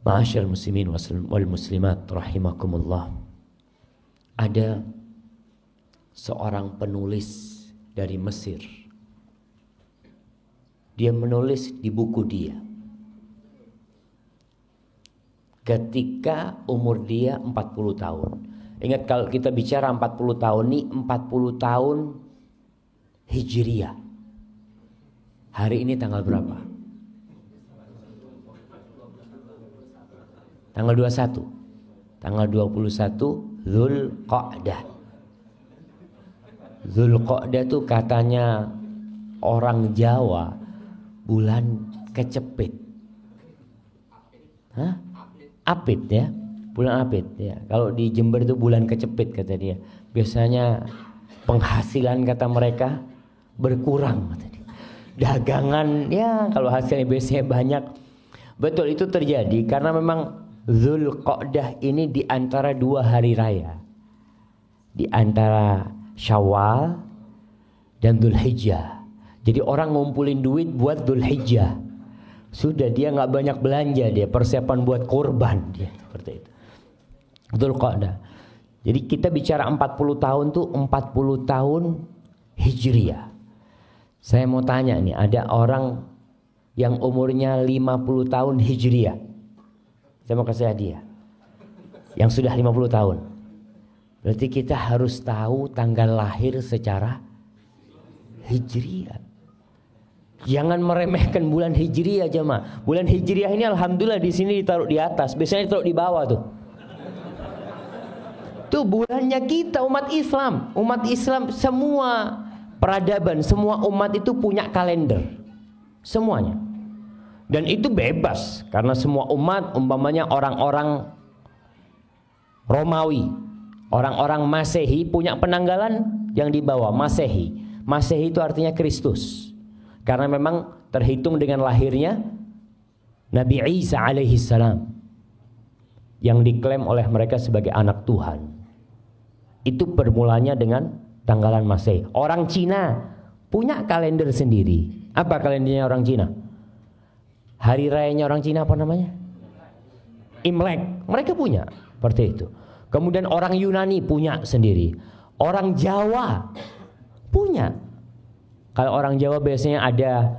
Ma'asyar muslimin wal muslimat rahimakumullah. Ada seorang penulis dari Mesir. Dia menulis di buku dia ketika umur dia 40 tahun. Ingat, kalau kita bicara 40 tahun nih, 40 tahun Hijriyah. Hari ini tanggal berapa? Tanggal 21. Tanggal 21 Dzulqa'dah. Dzulqa'dah itu katanya orang Jawa bulan kecepit. Hah? Apit ya. Bulan Apit ya. Kalau di Jember itu bulan kecepit kata dia. Biasanya penghasilan kata mereka berkurang kata dia. Dagangan ya kalau hasilnya biasanya banyak. Betul, itu terjadi karena memang Dzulqa'dah ini di antara dua hari raya. Di antara Syawal dan Dzulhijjah. Jadi orang ngumpulin duit buat Dzulhijjah. Sudah dia nggak banyak belanja, dia persiapan buat kurban dia seperti itu. Dzulqa'dah. Jadi kita bicara 40 tahun tuh 40 tahun Hijriyah. Saya mau tanya nih, ada orang yang umurnya 50 tahun Hijriyah. Saya mau kasih hadiah. Yang sudah 50 tahun. Berarti kita harus tahu tanggal lahir secara Hijriyah. Jangan meremehkan bulan Hijriyah jemaah. Bulan Hijriyah ini alhamdulillah di sini ditaruh di atas, biasanya ditaruh di bawah tuh. Tuh bulannya kita umat Islam. Umat Islam semua peradaban, semua umat itu punya kalender. Semuanya. Dan itu bebas karena semua umat umpamanya orang-orang Romawi, orang-orang Masehi punya penanggalan yang dibawa Masehi. Masehi itu artinya Kristus. Karena memang terhitung dengan lahirnya Nabi Isa alaihi salam yang diklaim oleh mereka sebagai anak Tuhan. Itu bermulanya dengan tanggalan Masehi. Orang Cina punya kalender sendiri. Apa kalendernya orang Cina? Hari rayanya orang Cina apa namanya? Imlek. Mereka punya seperti itu. Kemudian orang Yunani punya sendiri. Orang Jawa punya. Kalau orang Jawa biasanya ada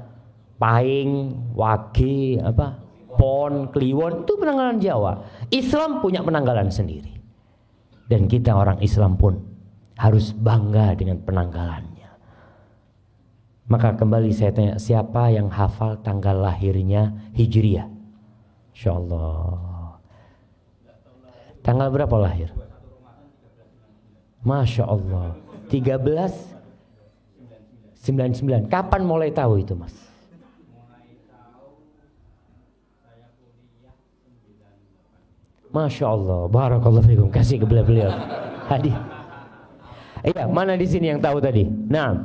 Pahing, Wage, Pon, Kliwon, itu penanggalan Jawa. Islam punya penanggalan sendiri. Dan kita orang Islam pun harus bangga dengan penanggalannya. Maka kembali saya tanya, siapa yang hafal tanggal lahirnya Hijriyah? Insyaallah. Tanggal berapa lahir? Masya Allah. 1399. Kapan mulai tahu itu, Mas? Masya Allah. Barakallahu fikum. Kasih ke beliau. Hadiah. Iya, mana di sini yang tahu tadi? Nah.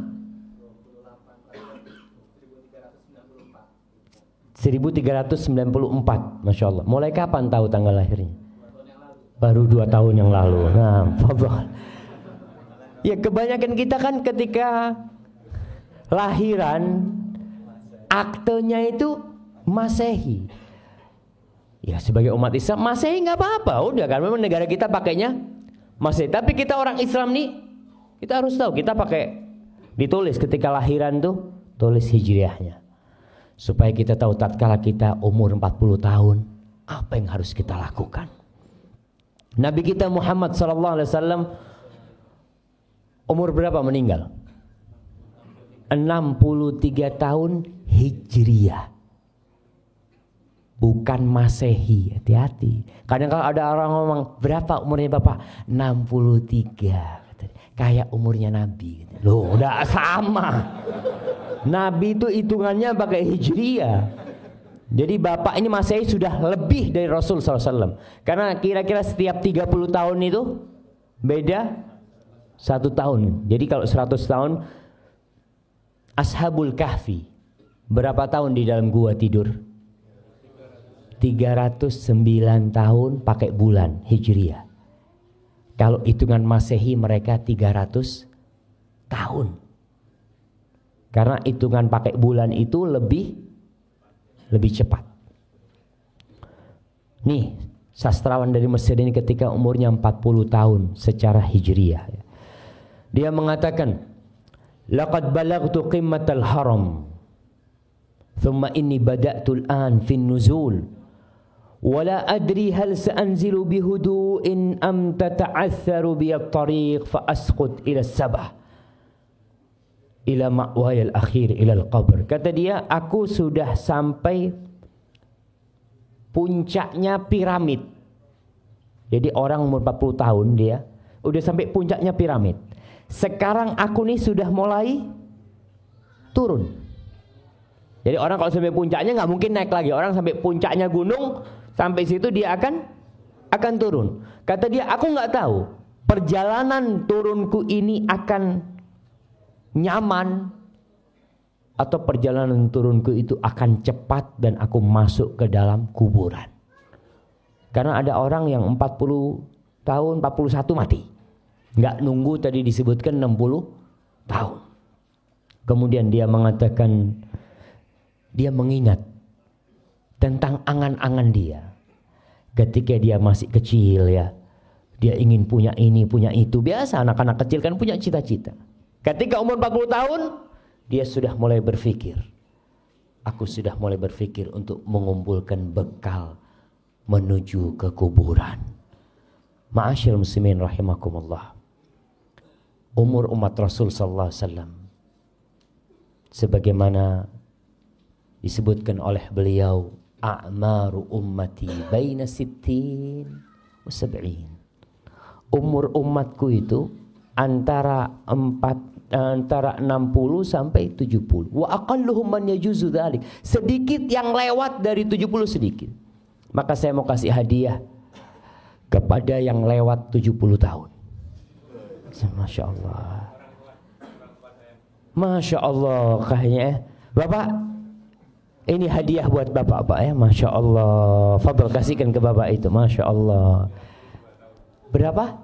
1394. Masya Allah. Mulai kapan tahu tanggal lahirnya? Baru 2 tahun yang lalu. Nah, fadhal. Ya kebanyakan kita kan ketika lahiran aktenya itu Masehi. Ya sebagai umat Islam Masehi nggak apa-apa, udah kan memang negara kita pakainya Masehi. Tapi kita orang Islam nih, kita harus tahu kita pakai ditulis ketika lahiran tuh tulis Hijriyahnya. Supaya kita tahu tatkala kita umur 40 tahun apa yang harus kita lakukan. Nabi kita Muhammad SAW umur berapa meninggal? 63 tahun Hijriyah, bukan Masehi. Hati-hati. Kadang kalau ada orang ngomong berapa umurnya Bapak? 63. Kayak umurnya Nabi. Loh udah sama. Nabi itu hitungannya pakai Hijriyah. Jadi Bapak ini Masehi sudah lebih dari Rasul SAW. Karena kira-kira setiap 30 tahun itu beda 1 tahun. Jadi kalau 100 tahun, Ashabul Kahfi berapa tahun di dalam gua tidur? 309 tahun pakai bulan Hijriyah. Kalau hitungan Masehi mereka 300 tahun. Karena hitungan pakai bulan itu lebih cepat. Nih, sastrawan dari Mesir ini ketika umurnya 40 tahun secara hijriyah. Dia mengatakan, laqad balagtu qimmatal haram, thumma inni bada'tu al-an fin nuzul, wala adri hal sa'anzilu bihudu'in am tata'atharu biyat tariq fa asqut ila sabah ila ma'waya al-akhir ila al-qabr. Kata dia, aku sudah sampai puncaknya piramid. Jadi orang umur 40 tahun dia udah sampai puncaknya piramid. Sekarang aku nih sudah mulai turun. Jadi orang kalau sampai puncaknya nggak mungkin naik lagi. Orang sampai puncaknya gunung, sampai situ dia akan turun. Kata dia, aku nggak tahu perjalanan turunku ini akan nyaman atau perjalanan turunku itu akan cepat dan aku masuk ke dalam kuburan. Karena ada orang yang 40 tahun, 41 mati. Nggak nunggu tadi disebutkan 60 tahun. Kemudian dia mengatakan, dia mengingat tentang angan-angan dia. Ketika dia masih kecil ya, dia ingin punya ini, punya itu. Biasa anak-anak kecil kan punya cita-cita. Ketika umur 40 tahun, dia sudah mulai berpikir. Aku sudah mulai berpikir untuk mengumpulkan bekal menuju ke kuburan. Ma'asyiral muslimin rahimakumullah. Umur umat Rasul sallallahu alaihi wasallam sebagaimana disebutkan oleh beliau, a'maru ummati baina sittin wa sab'in. Umur umatku itu antara 60 sampai 70. Wa aqalluhum man yajuzu dzalik. Sedikit yang lewat dari 70 sedikit. Maka saya mau kasih hadiah kepada yang lewat 70 tahun. Masya Allah. Masya Allah kayaknya. Bapak, ini hadiah buat bapak, Pak ya. Masya Allah. Fadl, kasihkan ke bapak itu. Masya Allah. Berapa?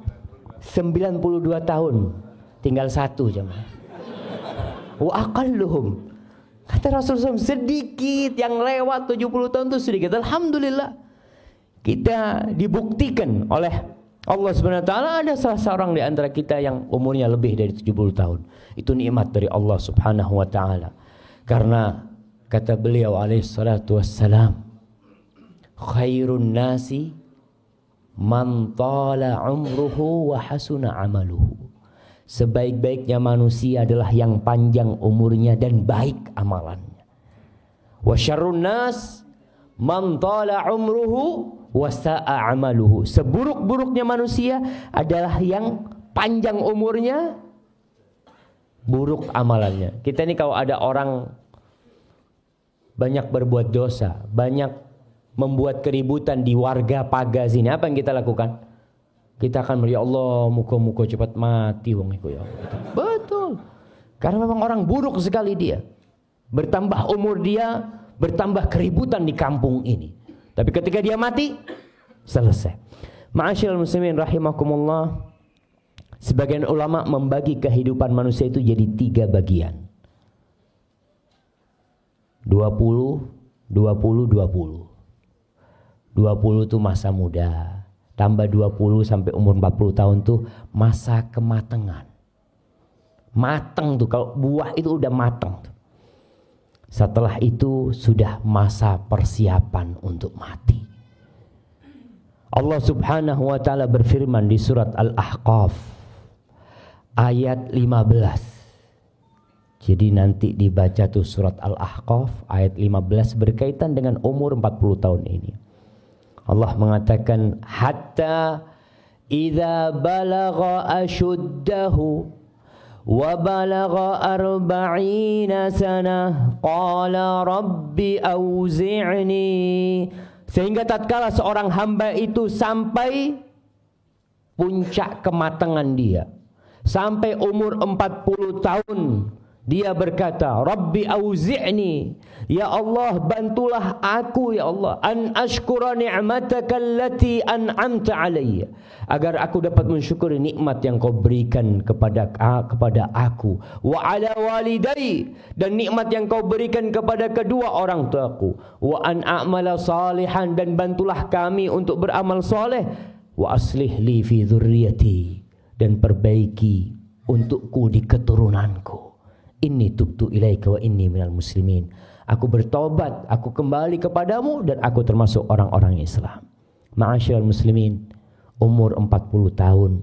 92 tahun. Tinggal satu jemaah. Wa aqalluhum. Kata Rasulullah SAW, sedikit yang lewat 70 tahun itu sedikit. Alhamdulillah. Kita dibuktikan oleh Allah Subhanahu wa taala ada salah seorang di antara kita yang umurnya lebih dari 70 tahun. Itu nikmat dari Allah Subhanahu wa taala. Karena kata beliau alaihi salatu wassalam, khairun nasi man tala umruhu wa hasuna amaluhu. Sebaik-baiknya manusia adalah yang panjang umurnya dan baik amalannya. Wa syarrun nas man tala umruhu wa sa'a amaluhu. Seburuk-buruknya manusia adalah yang panjang umurnya, buruk amalannya. Kita ini kalau ada orang banyak berbuat dosa, banyak membuat keributan di warga paga sini, apa yang kita lakukan? Kita akan ya Allah, muka-muka cepat mati wong iku ya. Betul. Karena memang orang buruk sekali dia. Bertambah umur dia, bertambah keributan di kampung ini. Tapi ketika dia mati, selesai. Ma'asyiral muslimin rahimakumullah. Sebagian ulama membagi kehidupan manusia itu jadi 3 bagian. 20, 20, 20. 20 itu masa muda. Tambah 20 sampai umur 40 tahun tuh masa kematangan. Matang tuh, kalau buah itu udah matang tuh. Setelah itu sudah masa persiapan untuk mati. Allah Subhanahu wa taala berfirman di surat Al-Ahqaf ayat 15. Jadi nanti dibaca tuh surat Al-Ahqaf ayat 15 berkaitan dengan umur 40 tahun ini. Allah mengatakan hatta idza balagha ashuddahu wa balagha 40 sanah qala rabbi auzi'ni, sehingga tatkala seorang hamba itu sampai puncak kematangan dia, sampai umur 40 tahun Dia berkata, Rabbi auzi'ni, ya Allah bantulah aku ya Allah, an ashkura ni'mataka allati an'amta alayya, agar aku dapat mensyukuri nikmat yang kau berikan kepada aku, wa ala walidai, dan nikmat yang kau berikan kepada kedua orang tuaku, wa an a'mala salihan, dan bantulah kami untuk beramal soleh, wa aslih li fi dzurriyyati, dan perbaiki untukku di keturunanku. Inni tubtu ilaika wa inni minal muslimin. Aku bertobat, aku kembali kepadamu, dan aku termasuk orang-orang Islam. Ma'asyiral muslimin, umur 40 tahun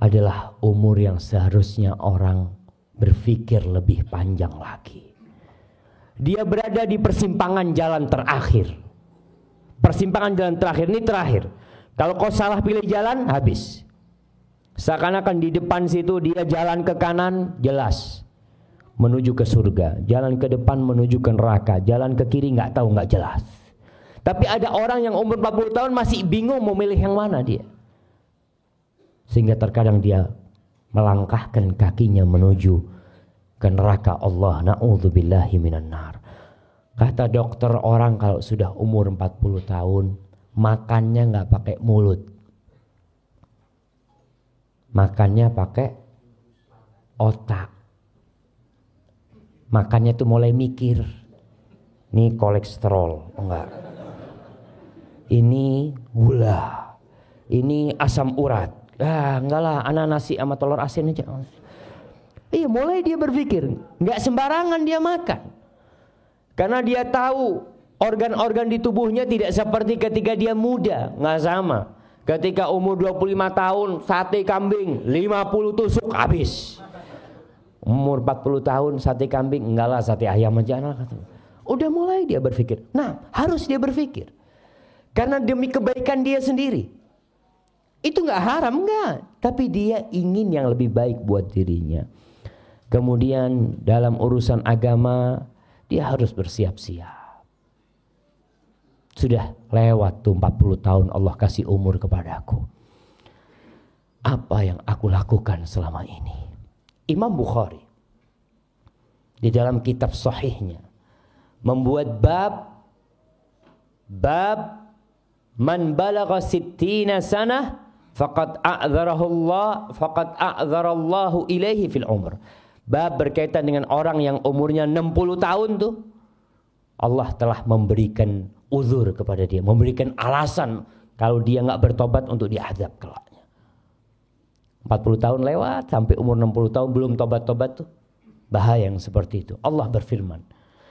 adalah umur yang seharusnya orang berpikir lebih panjang lagi. Dia berada di persimpangan jalan terakhir. Persimpangan jalan terakhir ini terakhir. Kalau kau salah pilih jalan, habis. Seakan-akan di depan situ dia jalan ke kanan, jelas menuju ke surga, jalan ke depan menuju ke neraka, jalan ke kiri nggak tahu, nggak jelas. Tapi ada orang yang umur 40 tahun masih bingung mau milih yang mana dia, sehingga terkadang dia melangkahkan kakinya menuju ke neraka Allah. Na'udzubillahi minan nar. Kata dokter, orang kalau sudah umur 40 tahun makannya nggak pakai mulut, makannya pakai otak. Makannya tuh mulai mikir, ini kolesterol, enggak, ini gula, ini asam urat, enggak lah, anak nasi sama telur asin aja. Iya, mulai dia berpikir, enggak sembarangan dia makan, karena dia tahu organ-organ di tubuhnya tidak seperti ketika dia muda, enggak sama. Ketika umur 25 tahun, sate kambing 50 tusuk habis. Umur 40 tahun sate kambing, enggak lah sate ayam aja. Udah mulai dia berpikir. Nah, harus dia berpikir, karena demi kebaikan dia sendiri. Itu enggak haram, enggak, tapi dia ingin yang lebih baik buat dirinya. Kemudian dalam urusan agama dia harus bersiap-siap. Sudah lewat tuh 40 tahun Allah kasih umur kepadaku. Apa yang aku lakukan selama ini? Imam Bukhari di dalam kitab sahihnya membuat bab man balagha 60 sanah faqad a'dzarallahu ilaihi fil umr. Bab berkaitan dengan orang yang umurnya 60 tahun tuh Allah telah memberikan uzur kepada dia, memberikan alasan kalau dia enggak bertobat untuk diazab kelak. 40 tahun lewat sampai umur 60 tahun belum tobat-tobat tuh bahaya yang seperti itu. Allah berfirman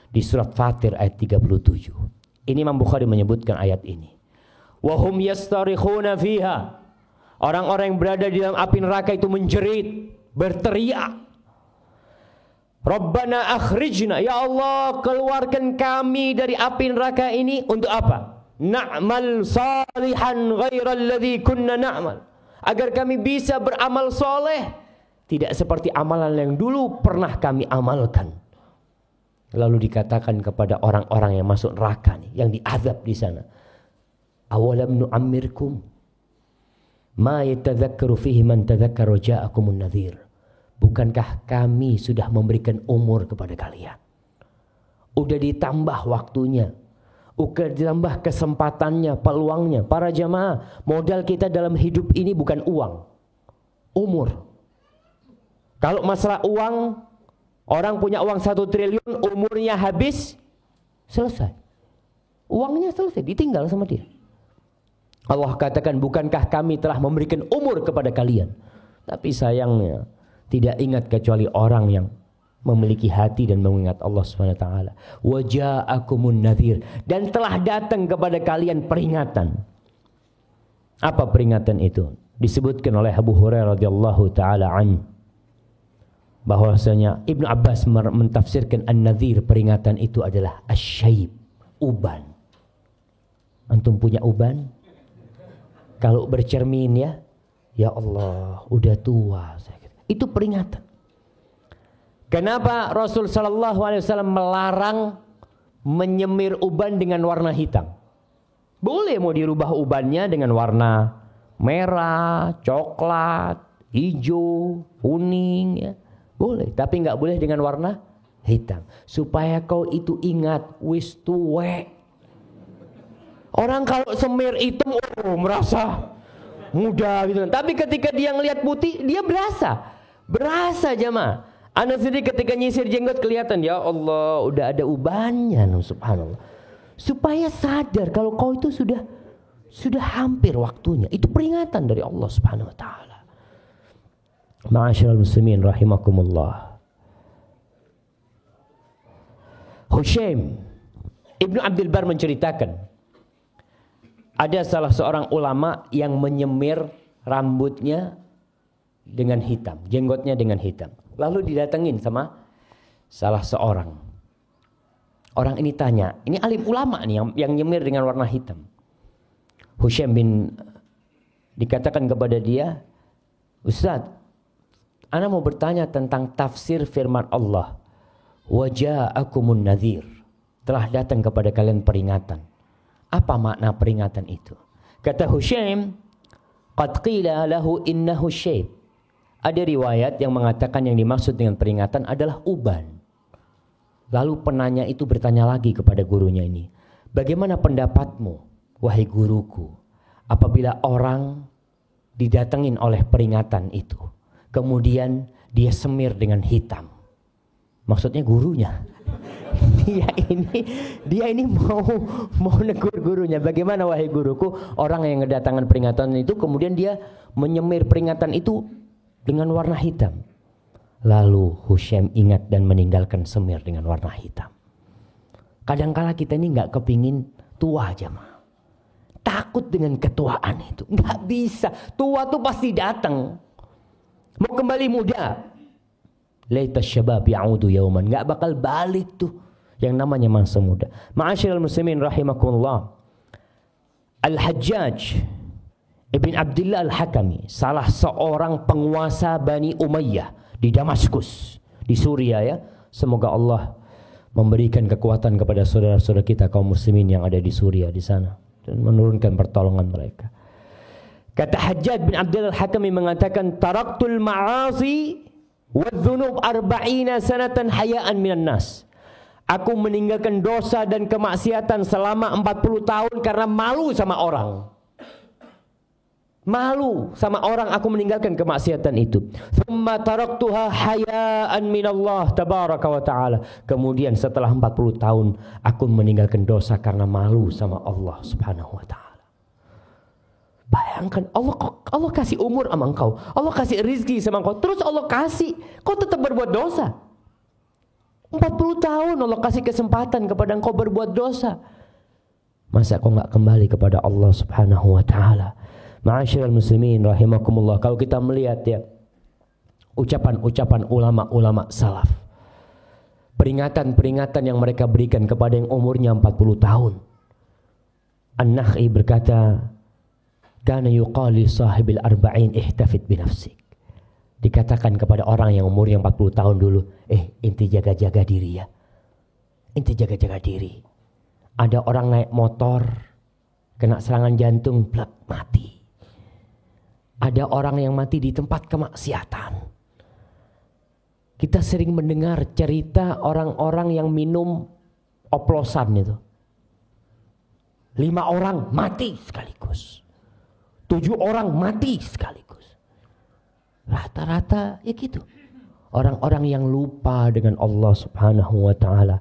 di surat Fatir ayat 37. Ini Imam Bukhari menyebutkan ayat ini. Wa hum yastarikhuna fiha. Orang-orang yang berada di dalam api neraka itu menjerit, berteriak. Rabbana akhrijna, ya Allah keluarkan kami dari api neraka ini untuk apa? Na'mal salihan ghairal ladzi kunna na'mal. Agar kami bisa beramal soleh tidak seperti amalan yang dulu pernah kami amalkan. Lalu dikatakan kepada orang-orang yang masuk neraka nih, yang diazab di sana, awalam nu'ammirkum ma yatadzakkaru fihi man tadzakkara ja'akumun nadhir. Bukankah kami sudah memberikan umur kepada kalian? Udah ditambah waktunya, udah ditambah kesempatannya, peluangnya. Para jamaah, modal kita dalam hidup ini bukan uang, umur. Kalau masalah uang, orang punya uang 1 triliun, umurnya habis, selesai. Uangnya selesai, ditinggal sama dia. Allah katakan, bukankah kami telah memberikan umur kepada kalian? Tapi sayangnya tidak ingat kecuali orang yang memiliki hati dan mengingat Allah SWT. Wa ja'akumun nadhir, dan telah datang kepada kalian peringatan. Apa peringatan itu? Disebutkan oleh Abu Hurairah radhiyallahu taala an, bahwasanya Ibnu Abbas mentafsirkan an-nadhir, peringatan itu adalah asyaib, uban. Antum punya uban? Kalau bercermin ya Allah, udah tua. Itu peringatan. Kenapa Rasul sallallahu alaihi wasallam melarang menyemir uban dengan warna hitam? Boleh mau dirubah ubannya dengan warna merah, coklat, hijau, kuning ya. Boleh, tapi nggak boleh dengan warna hitam. Supaya kau itu ingat, wis tuwek. Orang kalau semir hitam, merasa muda gitu. Tapi ketika dia ngelihat putih, dia berasa jamaah. Anak sendiri ketika nyisir jenggot kelihatan, ya Allah, udah ada ubannya, subhanallah. Supaya sadar kalau kau itu sudah hampir waktunya. Itu peringatan dari Allah Subhanahu wa taala. Ma'asyiral muslimin rahimakumullah. Hushaim Ibnu Abdul Bar menceritakan, ada salah seorang ulama yang menyemir rambutnya dengan hitam, jenggotnya dengan hitam. Lalu didatengin sama salah seorang. Orang ini tanya, ini alim ulama nih yang nyemir dengan warna hitam. Hushaim bin dikatakan kepada dia, Ustaz, ana mau bertanya tentang tafsir firman Allah. Waja'akumun nadhir. Telah datang kepada kalian peringatan. Apa makna peringatan itu? Kata Hushaim, qad qila lahu innahu syayb. Ada riwayat yang mengatakan yang dimaksud dengan peringatan adalah uban. Lalu penanya itu bertanya lagi kepada gurunya ini, bagaimana pendapatmu, wahai guruku, apabila orang didatengin oleh peringatan itu, kemudian dia semir dengan hitam? Maksudnya gurunya. Dia ini mau negur gurunya. Bagaimana wahai guruku, orang yang kedatangan peringatan itu kemudian dia menyemir peringatan itu dengan warna hitam. Lalu Hushaim ingat dan meninggalkan semir dengan warna hitam. Kadangkala kita ini nggak kepingin tua aja mah. Takut dengan ketuaan itu. Nggak bisa. Tua tuh pasti datang. Mau kembali muda. Laita syabab ya'udu yauman. Nggak bakal balik tuh yang namanya masa muda. Ma'asyiral muslimin rahimakumullah. Al-Hajjaj Ibn Abdullah Al-Hakami, salah seorang penguasa Bani Umayyah di Damaskus, di Suriah ya. Semoga Allah memberikan kekuatan kepada saudara-saudara kita kaum muslimin yang ada di Suriah di sana dan menurunkan pertolongan mereka. Kata Hajjaj bin Abdullah Al-Hakami mengatakan, taraktul ma'asi wadh-dhunub 40 sanatan hayaan minan nas. Aku meninggalkan dosa dan kemaksiatan selama 40 tahun karena malu sama orang. Malu sama orang aku meninggalkan kemaksiatan itu. Thumma taraktuha hayaan minallah tabaraka wa ta'ala. Kemudian setelah 40 tahun aku meninggalkan dosa karena malu sama Allah Subhanahu wa ta'ala. Bayangkan Allah kasih umur sama engkau, Allah kasih rizki sama engkau, terus Allah kasih kau tetap berbuat dosa. 40 tahun Allah kasih kesempatan kepada engkau berbuat dosa. Masa kau enggak kembali kepada Allah Subhanahu wa ta'ala? Ma'asyiral muslimin rahimakumullah. Kalau kita melihat ya ucapan-ucapan ulama-ulama salaf, peringatan-peringatan yang mereka berikan kepada yang umurnya 40 tahun. An-Nakhi berkata, kana yuqali sahibil arba'in ihtafid binafsik. Dikatakan kepada orang yang umurnya 40 tahun dulu, inti jaga-jaga diri ya. Inti jaga-jaga diri. Ada orang naik motor, kena serangan jantung, plak, mati. Ada orang yang mati di tempat kemaksiatan. Kita sering mendengar cerita orang-orang yang minum oplosan itu. 5 orang mati sekaligus. 7 orang mati sekaligus. Rata-rata ya gitu. Orang-orang yang lupa dengan Allah Subhanahu wa ta'ala.